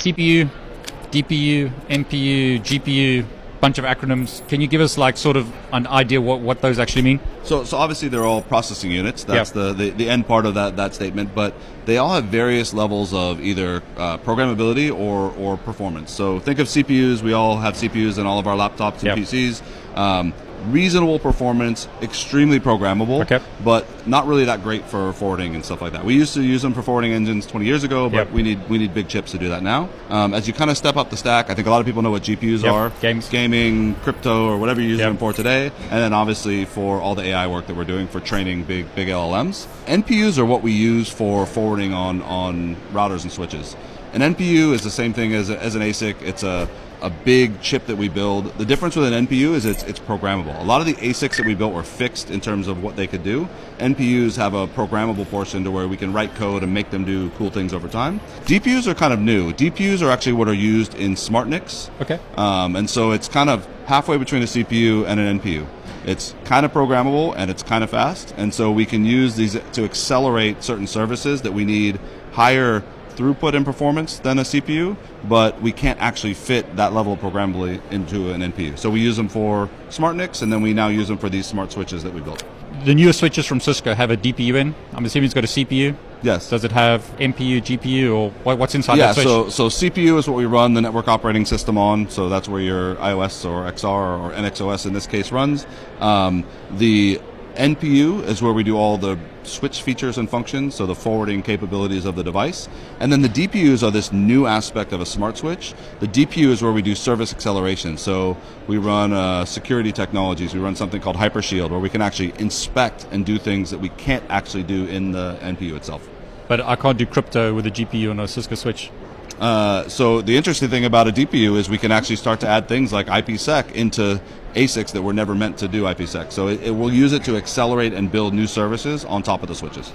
CPU, DPU, NPU, GPU, bunch of acronyms. Can you give us like sort of an idea what those actually mean? So obviously they're all processing units. That's the end part of that statement. But they all have various levels of either programmability or performance. So think of CPUs. We all have CPUs in all of our laptops and PCs. Reasonable performance, extremely programmable, but not really that great for forwarding and stuff like that. We used to use them for forwarding engines 20 years ago, but we need big chips to do that now. As you kind of step up the stack, I think a lot of people know what GPUs are. Gaming, crypto, or whatever you're using them for today. And then obviously for all the AI work that we're doing for training big LLMs. NPUs are what we use for forwarding on routers and switches. An NPU is the same thing as an ASIC. It's a big chip that we build. The difference with an NPU is it's programmable. A lot of the ASICs that we built were fixed in terms of what they could do. NPUs have a programmable portion to where we can write code and make them do cool things over time. DPUs are kind of new. DPUs are actually what are used in smart NICs. And so it's kind of halfway between a CPU and an NPU. It's kind of programmable and it's kind of fast. And so we can use these to accelerate certain services that we need higher throughput and performance than a CPU, but we can't actually fit that level of programmability into an NPU. So we use them for smart NICs, and then we now use them for these smart switches that we built. The newer switches from Cisco have a DPU in. I'm assuming it's got a CPU. Yes. Does it have NPU, GPU, or what's inside that switch? So CPU is what we run the network operating system on. So that's where your iOS or XR or NXOS in this case runs. The NPU is where we do all the switch features and functions, so the forwarding capabilities of the device. And then the DPUs are this new aspect of a smart switch. The DPU is where we do service acceleration. So we run security technologies. We run something called Hypershield, where we can actually inspect and do things that we can't actually do in the NPU itself. But I can't do crypto with a GPU on a Cisco switch. So the interesting thing about a DPU is we can actually start to add things like IPsec into ASICs that were never meant to do IPsec. So it will use it to accelerate and build new services on top of the switches.